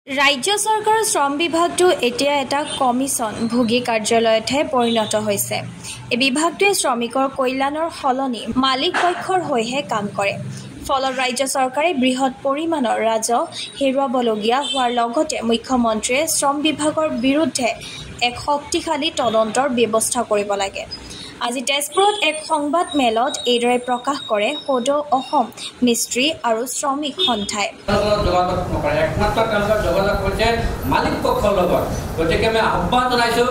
ৰাজ্য চৰকাৰৰ শ্ৰম বিভাগটো এতিয়া এটা কমিছন ভোগী কাৰ্যালয়তহে পৰিণত হৈছে। এই বিভাগটোৱে শ্ৰমিকৰ কল্যাণৰ সলনি মালিক পক্ষৰ হৈহে কাম কৰে। ফলত ৰাজ্য চৰকাৰে বৃহৎ পৰিমাণৰ ৰাজহ হেৰুৱাবলগীয়া হোৱাৰ লগতে মুখ্যমন্ত্ৰীয়ে শ্ৰম বিভাগৰ বিৰুদ্ধে এক শক্তিশালী তদন্তৰ ব্যৱস্থা কৰিব লাগে। আজি তেজপুৰত এক সংবাদ মেলত এইদৰে প্ৰকাশ কৰে সদৌ অসম মিস্ত্ৰী আৰু শ্ৰমিক সন্থাই। মালিক পক্ষৰ লগত গতিকে আমি আহ্বান জনাইছোঁ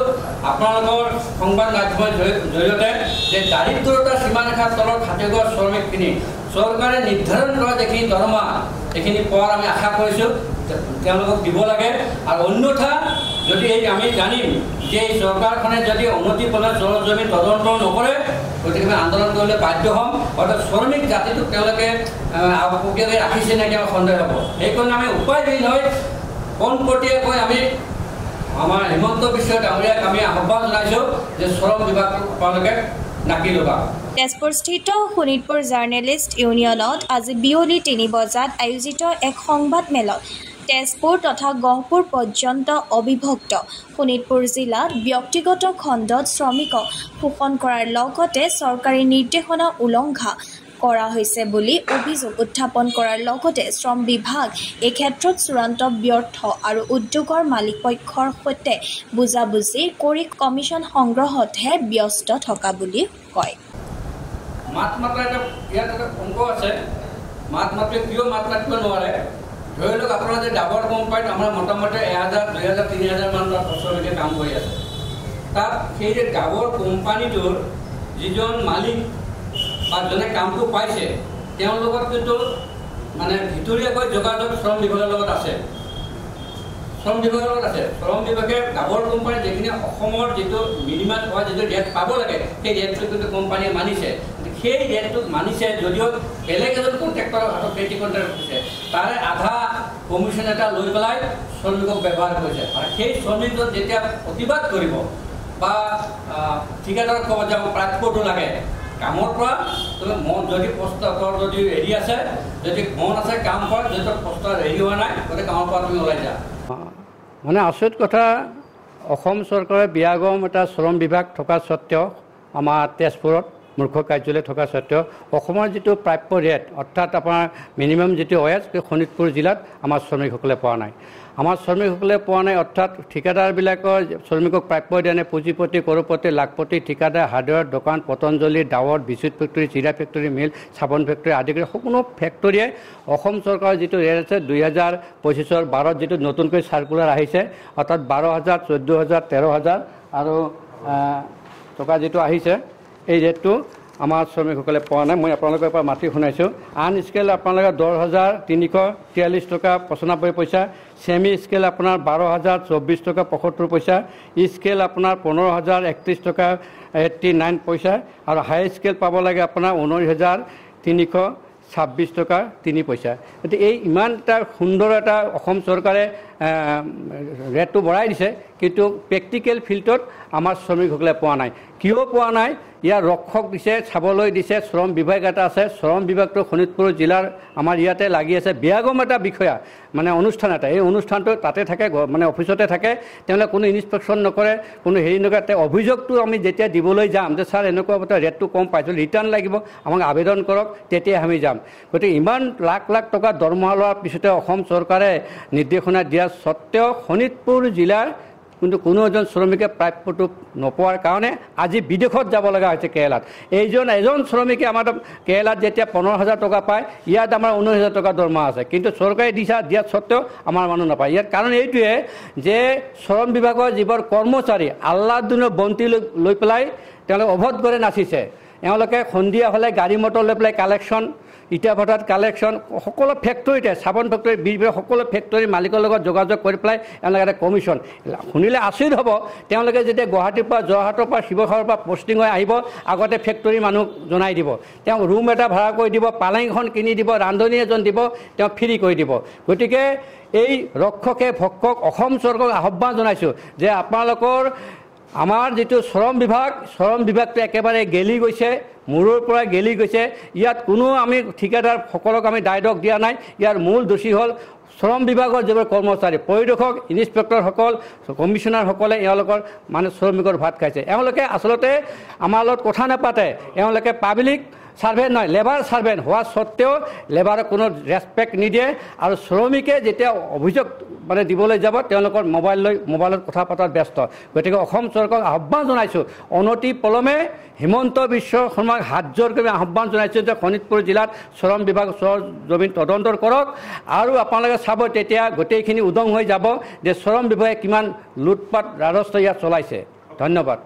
আপোনালোকৰ সংবাদ মাধ্যমৰ জৰিয়তে যে দাৰিদ্ৰতাৰ সীমাৰেখাৰ তলত খাটিগৰ শ্ৰমিকখিনি চৰকাৰে নিৰ্ধাৰণ কৰা যিখিনি দৰমহা এইখিনি পোৱাৰ আমি আশা কৰিছোঁ তেওঁলোকক দিব লাগে। আৰু অন্যথা যদি আমি জানিম যে এই চৰকাৰখনে যদি অনতিপলমে জলজমি তদন্ত নকৰে গতিকে আমি আন্দোলন কৰিবলৈ বাধ্য হ'ম। অৰ্থাৎ শ্ৰমিক জাতিটোক তেওঁলোকে প্ৰক্ৰিয়াকৈ ৰাখিছে নেকি আমাৰ সন্দেহ হ'ব। সেইকাৰণে আমি উপায়হীন হৈ পোনপটীয়াকৈ আমি আমাৰ হিমন্ত বিশ্ব ডাঙৰীয়াক আমি আহ্বান জনাইছোঁ যে শ্ৰম বিভাগটোক আপোনালোকে নাকি ল'বা। তেজপুৰস্থিত শোণিতপুৰ জাৰ্নেলিষ্ট ইউনিয়নত আজি বিয়লি ৩ বজাত আয়োজিত এক সংবাদ মেলত তেজপুৰ তথা গহপুৰ পৰ্যন্ত অবিভক্ত শোণিতপুৰ জিলাত ব্যক্তিগত খণ্ডত শ্ৰমিকক শোষণ কৰাৰ লগতে চৰকাৰী নিৰ্দেশনা উলংঘা কৰা হৈছে বুলি অভিযোগ উত্থাপন কৰাৰ লগতে শ্ৰম বিভাগ এই ক্ষেত্ৰত চূড়ান্ত ব্যৰ্থ আৰু উদ্যোগৰ মালিক পক্ষৰ সৈতে বুজাবুজি কৰি কমিছন সংগ্ৰহতহে ব্যস্ত থকা বুলি কয়। মাত মাত্ৰা ইয়াত এটা অংক আছে। মাত মাত্ৰে কিয় মাত মাতিব নোৱাৰে? ধৰি লওক আপোনাৰ যে ডাবৰ কোম্পানীত আমাৰ মোটামুটি 1000, 2000, 3000 মান শ্ৰমিকে কাম কৰি আছে। তাত সেই যে ডাবৰ কোম্পানীটোৰ যিজন মালিক বা যোনে কামটো পাইছে তেওঁৰ লগত কিন্তু মানে ভিতৰীয়াকৈ যোগাযোগ শ্ৰম বিভাগৰ লগত আছে। শ্ৰম বিভাগে ডাবৰ কোম্পানীৰ যিখিনি অসমৰ যিটো মিনিমাম হোৱা যিটো ৰেট পাব লাগে সেই ৰেটটো কিন্তু কোম্পানীয়ে মানিছে। সেই ৰেটটোক মানিছে যদিও বেলেগ এজন কণ্ট্ৰেক্টৰৰ হাতত পেটি কণ্ট্ৰেক্ট দিছে তাৰে আধা কমিশ্যন এটা লৈ পেলাই শ্ৰমিকক ব্যৱহাৰ কৰিছে। আৰু সেই শ্ৰমিকজন যেতিয়া প্ৰতিবাদ কৰিব বা ঠিকাদাৰক ক'ব যে আমাক প্ৰাপ্যটো লাগে কামৰ পৰা তুমি মন যদি প্ৰস্তাৱৰ যদি হেৰি আছে যদি মন আছে কাম কৰা যদি প্ৰস্তাৱ হেৰি হোৱা নাই গতিকে কামৰ পৰা তুমি ওলাই যা। মানে আচৰিত কথা, অসম চৰকাৰে বিয়াগম এটা শ্ৰম বিভাগ থকা স্বত্তেও আমাৰ তেজপুৰত মুখ্য কাৰ্যালয় থকা স্বত্তেও অসমৰ যিটো প্ৰাপ্য ৰেট অৰ্থাৎ আপোনাৰ মিনিমাম যিটো ৱেজ শোণিতপুৰ জিলাত আমাৰ শ্ৰমিকসকলে পোৱা নাই। আমাৰ শ্ৰমিকসকলে পোৱা নাই অৰ্থাৎ ঠিকাদাৰবিলাকৰ শ্ৰমিকক প্ৰাপ্য দিয়া নাই। পুঁজিপতি, কৰোপতি, লাখপতি ঠিকাদাৰ, হাৰ্ডৱেৰ দোকান, পতঞ্জলি, ডাৱৰ, বিদ্যুৎ ফেক্টৰী, চিৰা ফেক্টৰী, মিল, চাবোন ফেক্টৰী আদি কৰি সকলো ফেক্টৰীয়ে অসম চৰকাৰৰ যিটো ৰেট আছে 2025-ৰ 12ত যিটো নতুনকৈ চাৰ্কুলাৰ আহিছে অৰ্থাৎ 12,000, 14,000, 13,000 আৰু টকা যিটো আহিছে এই ৰেটটো আমাৰ শ্ৰমিকসকলে পোৱা নাই। মই আপোনালোকৰ পৰা মাতি শুনাইছোঁ। আন স্কেল আপোনালোকে 10,343 টকা 95 পইচা, ছেমি স্কেল আপোনাৰ 12,024 টকা 75 পইচা, স্কেল আপোনাৰ 15,031 টকা 89 পইচা আৰু হাই স্কেল পাব লাগে আপোনাৰ 19,326 টকা 3 পইচা। গতিকে এই ইমান এটা সুন্দৰ এটা অসম চৰকাৰে ৰেটটো বঢ়াই দিছে কিন্তু প্ৰেক্টিকেল ফিল্ডত আমাৰ শ্ৰমিকসকলে পোৱা নাই। কিয় পোৱা নাই? ইয়াৰ ৰক্ষক দিছে, চাবলৈ দিছে শ্ৰম বিভাগ এটা আছে। শ্ৰম বিভাগটো শোণিতপুৰ জিলাৰ আমাৰ ইয়াতে লাগি আছে। বিয়াগম এটা বিষয়া মানে অনুষ্ঠান এটা, এই অনুষ্ঠানটো তাতে থাকে মানে অফিচতে থাকে। তেওঁলোকে কোনো ইনস্পেকশ্যন নকৰে, কোনো হেৰি নকৰে। তেওঁ অভিযোগটো আমি যেতিয়া দিবলৈ যাম যে ছাৰ এনেকুৱা এটা ৰেটটো কম পাইছোঁ, ৰিটাৰ্ণ লাগিব, আমাক আবেদন কৰক, তেতিয়া আমি যাম। গতিকে ইমান লাখ লাখ টকা দৰমহা লোৱাৰ পিছতে অসম চৰকাৰে নিৰ্দেশনা দিয়া স্বত্তেও শোণিতপুৰ জিলাৰ কিন্তু কোনো এজন শ্ৰমিকে প্ৰাপ্যটো নোপোৱাৰ কাৰণে আজি বিদেশত যাব লগা হৈছে কেৰেলাত। এজন শ্ৰমিকে আমাৰ কেৰেলাত যেতিয়া 15,000 টকা পায়, ইয়াত আমাৰ 19,000 টকা দৰমহা আছে কিন্তু চৰকাৰে দিয়া স্বত্তেও আমাৰ মানুহ নাপায়। ইয়াৰ কাৰণ এইটোৱে যে শ্ৰম বিভাগৰ যিবোৰ কৰ্মচাৰী আল্লাহৰ দিনৰ বন্তি লৈ পেলাই তেওঁলোকে অভদ্ৰে নাচিছে। এওঁলোকে সন্ধিয়া হ'লে গাড়ী মটৰ লৈ পেলাই কালেকশ্যন, ইটা ভাটাত কালেকশ্যন, সকলো ফেক্টৰীতে চাবোন ফেক্টৰী, সকলো ফেক্টৰীৰ মালিকৰ লগত যোগাযোগ কৰি পেলাই এওঁলোকে এটা কমিশ্যন। শুনিলে আচৰিত হ'ব, তেওঁলোকে যেতিয়া গুৱাহাটীৰ পৰা, যোৰহাটৰ পৰা, শিৱসাগৰৰ পৰা পষ্টিং হৈ আহিব আগতে ফেক্টৰীৰ মানুহ জনাই দিব, তেওঁক ৰুম এটা ভাড়া কৰি দিব, পালেংখন কিনি দিব, ৰান্ধনি এজন দিব, তেওঁ ফ্ৰী কৰি দিব। গতিকে এই ৰক্ষকে ভক্ষক অসম চৰকাৰক আহ্বান জনাইছোঁ যে আপোনালোকৰ আমাৰ যিটো শ্ৰম বিভাগটো একেবাৰে গেলি গৈছে, মূৰৰ পৰা গেলি গৈছে। ইয়াত কোনো আমি ঠিকাদাৰসকলক আমি দায় দোষ দিয়া নাই। ইয়াৰ মূল দোষী হ'ল শ্ৰম বিভাগৰ যিবোৰ কৰ্মচাৰী পৰিদৰ্শক ইনস্পেক্টৰসকল কমিশ্যনাৰসকলে এওঁলোকৰ মানে শ্ৰমিকৰ ভাত খাইছে এওঁলোকে আচলতে আমাৰ লগত কথা নাপাতে এওঁলোকে পাব্লিক সার্ভেন্ট নয় লেবার সার্ভেন্ট হওয়া সত্ত্বেও লেবারক কোনো রেসপেক্ট নিদিয়ে আর শ্রমিকে যেতিয়া অভিযোগ মানে দিবলৈ যাব তেওঁলোকৰ মোবাইলত কথা পতাত ব্যস্ত গতিকে অসম চৰকাৰক আহ্বান জনাইছোঁ অনতি পলমে হিমন্ত বিশ্ব শৰ্মাক হাত জোৰ কৰি আহ্বান জনাইছোঁ যে শোণিতপুৰ জিলাত শ্ৰম বিভাগ চৰ জমিন তদন্ত কৰক আৰু আপোনালোকে চাব তেতিয়া গোটেইখিনি উদং হৈ যাব যে শ্ৰম বিভাগে কিমান লুটপাট ৰাজস্ব ইয়াত চলাইছে ধন্যবাদ